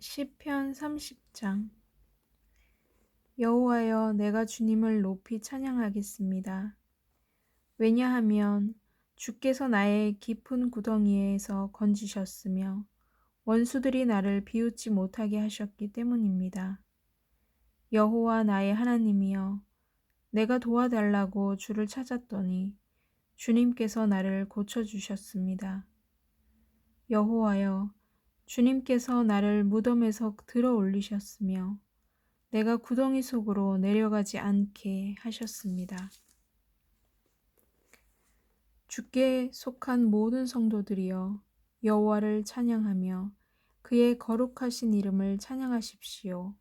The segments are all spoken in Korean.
시편 30장. 여호와여, 내가 주님을 높이 찬양하겠습니다. 왜냐하면 주께서 나의 깊은 구덩이에서 건지셨으며 원수들이 나를 비웃지 못하게 하셨기 때문입니다. 여호와 나의 하나님이여, 내가 도와달라고 주를 찾았더니 주님께서 나를 고쳐주셨습니다. 여호와여, 주님께서 나를 무덤에서 들어 올리셨으며 내가 구덩이 속으로 내려가지 않게 하셨습니다. 주께 속한 모든 성도들이여, 여호와를 찬양하며 그의 거룩하신 이름을 찬양하십시오.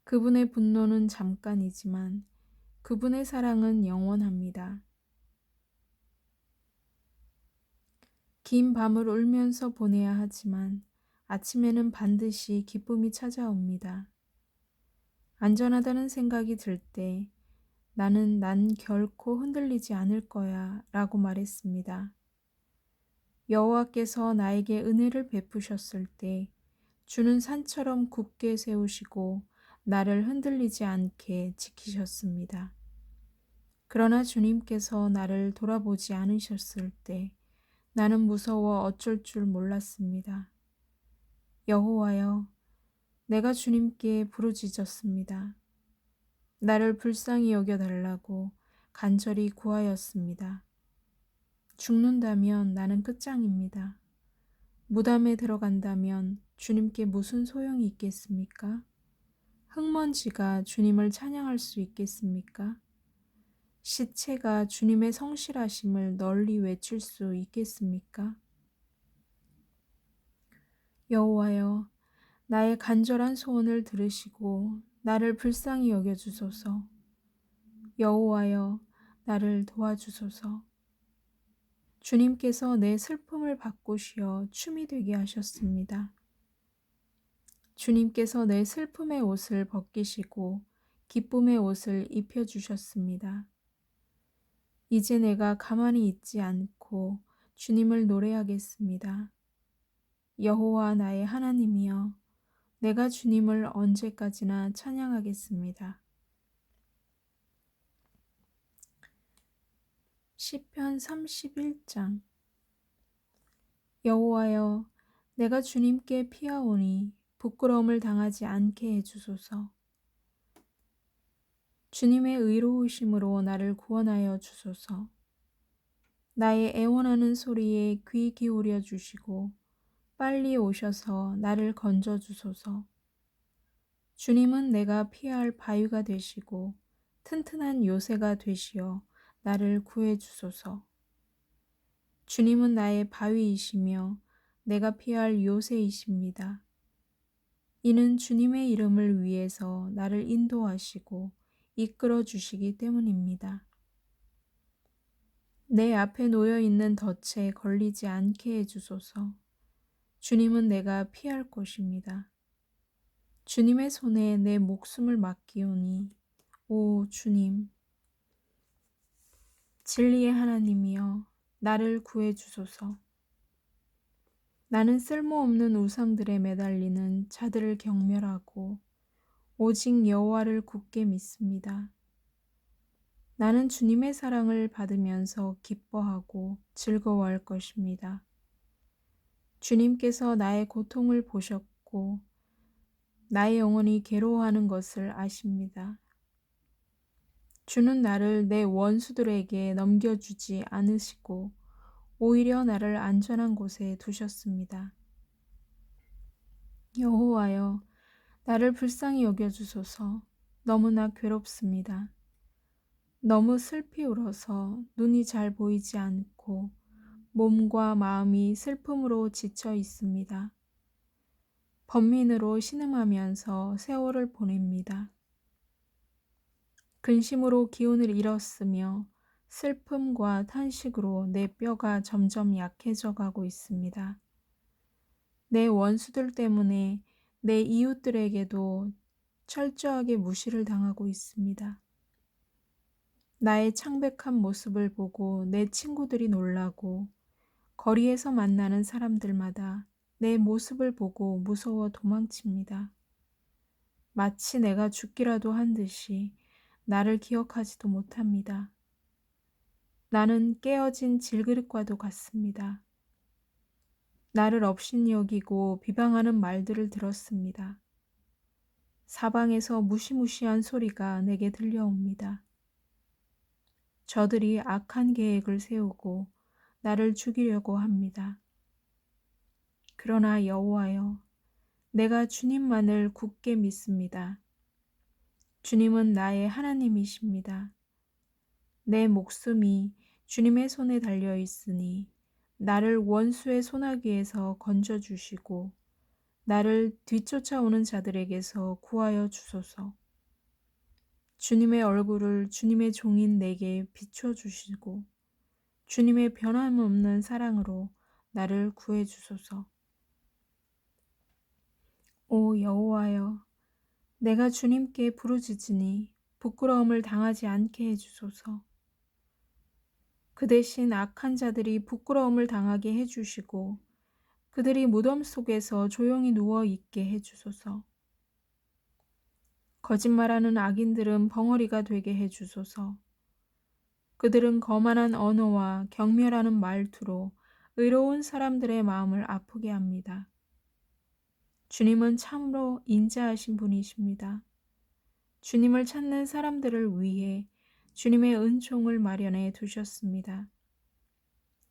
그분의 분노는 잠깐이지만 그분의 사랑은 영원합니다. 긴 밤을 울면서 보내야 하지만 아침에는 반드시 기쁨이 찾아옵니다. 안전하다는 생각이 들 때 난 결코 흔들리지 않을 거야 라고 말했습니다. 여호와께서 나에게 은혜를 베푸셨을 때 주는 산처럼 굳게 세우시고 나를 흔들리지 않게 지키셨습니다. 그러나 주님께서 나를 돌아보지 않으셨을 때 나는 무서워 어쩔 줄 몰랐습니다. 여호와여, 내가 주님께 부르짖었습니다. 나를 불쌍히 여겨달라고 간절히 구하였습니다. 죽는다면 나는 끝장입니다. 무덤에 들어간다면 주님께 무슨 소용이 있겠습니까? 흙먼지가 주님을 찬양할 수 있겠습니까? 시체가 주님의 성실하심을 널리 외칠 수 있겠습니까? 여호와여, 나의 간절한 소원을 들으시고 나를 불쌍히 여겨주소서. 여호와여, 나를 도와주소서. 주님께서 내 슬픔을 바꾸시어 춤이 되게 하셨습니다. 주님께서 내 슬픔의 옷을 벗기시고 기쁨의 옷을 입혀주셨습니다. 이제 내가 가만히 있지 않고 주님을 노래하겠습니다. 여호와 나의 하나님이여, 내가 주님을 언제까지나 찬양하겠습니다. 시편 31장. 여호와여, 내가 주님께 피하오니 부끄러움을 당하지 않게 해주소서. 주님의 의로우심으로 나를 구원하여 주소서. 나의 애원하는 소리에 귀 기울여 주시고 빨리 오셔서 나를 건져 주소서. 주님은 내가 피할 바위가 되시고 튼튼한 요새가 되시어 나를 구해 주소서. 주님은 나의 바위이시며 내가 피할 요새이십니다. 이는 주님의 이름을 위해서 나를 인도하시고 이끌어 주시기 때문입니다. 내 앞에 놓여 있는 덫에 걸리지 않게 해주소서. 주님은 내가 피할 곳입니다. 주님의 손에 내 목숨을 맡기오니, 오 주님, 진리의 하나님이여, 나를 구해 주소서. 나는 쓸모없는 우상들에 매달리는 자들을 경멸하고 오직 여호와를 굳게 믿습니다. 나는 주님의 사랑을 받으면서 기뻐하고 즐거워할 것입니다. 주님께서 나의 고통을 보셨고 나의 영혼이 괴로워하는 것을 아십니다. 주는 나를 내 원수들에게 넘겨주지 않으시고 오히려 나를 안전한 곳에 두셨습니다. 여호와여, 나를 불쌍히 여겨주소서. 너무나 괴롭습니다. 너무 슬피 울어서 눈이 잘 보이지 않고 몸과 마음이 슬픔으로 지쳐 있습니다. 번민으로 신음하면서 세월을 보냅니다. 근심으로 기운을 잃었으며 슬픔과 탄식으로 내 뼈가 점점 약해져 가고 있습니다. 내 원수들 때문에 내 이웃들에게도 철저하게 무시를 당하고 있습니다. 나의 창백한 모습을 보고 내 친구들이 놀라고 거리에서 만나는 사람들마다 내 모습을 보고 무서워 도망칩니다. 마치 내가 죽기라도 한 듯이 나를 기억하지도 못합니다. 나는 깨어진 질그릇과도 같습니다. 나를 업신 여기고 비방하는 말들을 들었습니다. 사방에서 무시무시한 소리가 내게 들려옵니다. 저들이 악한 계획을 세우고 나를 죽이려고 합니다. 그러나 여호와여, 내가 주님만을 굳게 믿습니다. 주님은 나의 하나님이십니다. 내 목숨이 주님의 손에 달려 있으니 나를 원수의 손아귀에서 건져주시고 나를 뒤쫓아오는 자들에게서 구하여 주소서. 주님의 얼굴을 주님의 종인 내게 비춰주시고 주님의 변함없는 사랑으로 나를 구해 주소서. 오 여호와여, 내가 주님께 부르짖으니 부끄러움을 당하지 않게 해주소서. 그 대신 악한 자들이 부끄러움을 당하게 해주시고 그들이 무덤 속에서 조용히 누워 있게 해주소서. 거짓말하는 악인들은 벙어리가 되게 해주소서. 그들은 거만한 언어와 경멸하는 말투로 의로운 사람들의 마음을 아프게 합니다. 주님은 참으로 인자하신 분이십니다. 주님을 찾는 사람들을 위해 주님의 은총을 마련해 두셨습니다.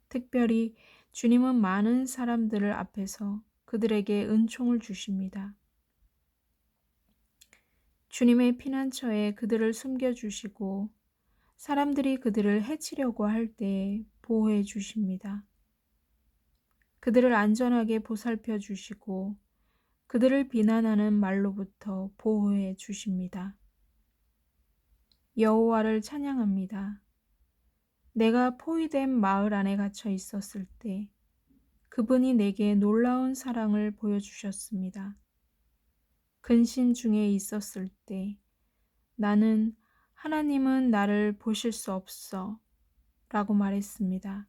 특별히 주님은 많은 사람들을 앞에서 그들에게 은총을 주십니다. 주님의 피난처에 그들을 숨겨주시고 사람들이 그들을 해치려고 할 때 보호해 주십니다. 그들을 안전하게 보살펴 주시고 그들을 비난하는 말로부터 보호해 주십니다. 여호와를 찬양합니다. 내가 포위된 마을 안에 갇혀 있었을 때 그분이 내게 놀라운 사랑을 보여주셨습니다. 근심 중에 있었을 때 나는 하나님은 나를 보실 수 없어 라고 말했습니다.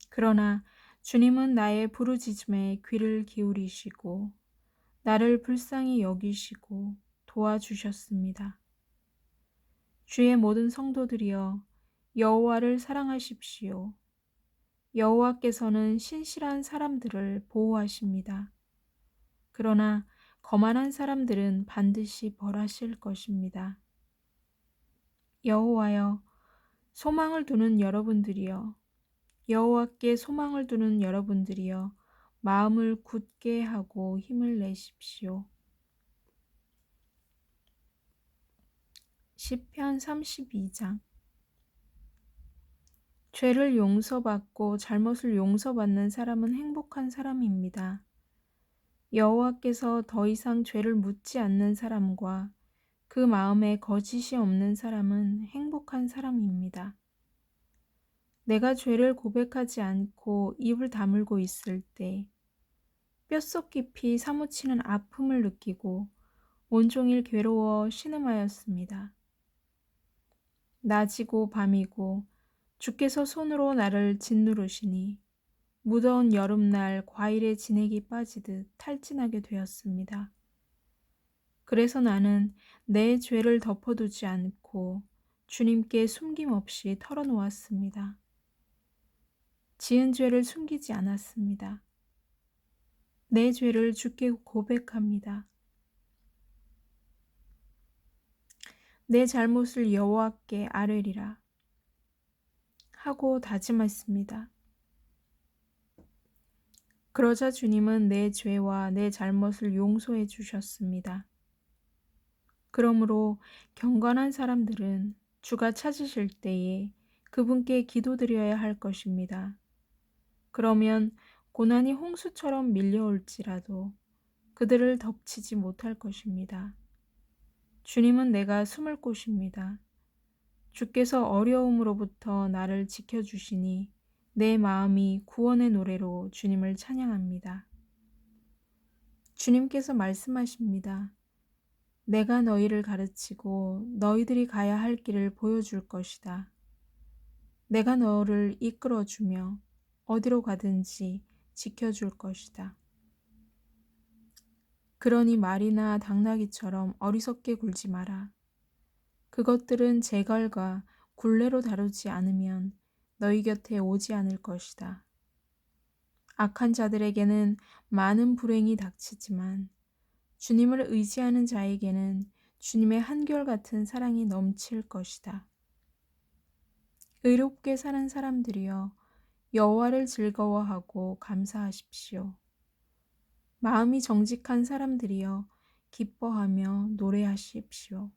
그러나 주님은 나의 부르짖음에 귀를 기울이시고 나를 불쌍히 여기시고 도와주셨습니다. 주의 모든 성도들이여 여호와를 사랑하십시오. 여호와께서는 신실한 사람들을 보호하십니다. 그러나 거만한 사람들은 반드시 벌하실 것입니다. 여호와여, 소망을 두는 여러분들이여, 여호와께 소망을 두는 여러분들이여, 마음을 굳게 하고 힘을 내십시오. 시편 32장. 죄를 용서받고 잘못을 용서받는 사람은 행복한 사람입니다. 여호와께서 더 이상 죄를 묻지 않는 사람과 그 마음에 거짓이 없는 사람은 행복한 사람입니다. 내가 죄를 고백하지 않고 입을 다물고 있을 때 뼛속 깊이 사무치는 아픔을 느끼고 온종일 괴로워 신음하였습니다. 낮이고 밤이고 주께서 손으로 나를 짓누르시니 무더운 여름날 과일에 진액이 빠지듯 탈진하게 되었습니다. 그래서 나는 내 죄를 덮어두지 않고 주님께 숨김없이 털어놓았습니다. 지은 죄를 숨기지 않았습니다. 내 죄를 주께 고백합니다. 내 잘못을 여호와께 아뢰리라 하고 다짐했습니다. 그러자 주님은 내 죄와 내 잘못을 용서해 주셨습니다. 그러므로 경건한 사람들은 주가 찾으실 때에 그분께 기도드려야 할 것입니다. 그러면 고난이 홍수처럼 밀려올지라도 그들을 덮치지 못할 것입니다. 주님은 내가 숨을 곳입니다. 주께서 어려움으로부터 나를 지켜주시니 내 마음이 구원의 노래로 주님을 찬양합니다. 주님께서 말씀하십니다. 내가 너희를 가르치고 너희들이 가야 할 길을 보여줄 것이다. 내가 너를 이끌어주며 어디로 가든지 지켜줄 것이다. 그러니 말이나 당나귀처럼 어리석게 굴지 마라. 그것들은 재갈과 굴레로 다루지 않으면 너희 곁에 오지 않을 것이다. 악한 자들에게는 많은 불행이 닥치지만 주님을 의지하는 자에게는 주님의 한결같은 사랑이 넘칠 것이다. 의롭게 사는 사람들이여 여호와를 즐거워하고 감사하십시오. 마음이 정직한 사람들이여 기뻐하며 노래하십시오.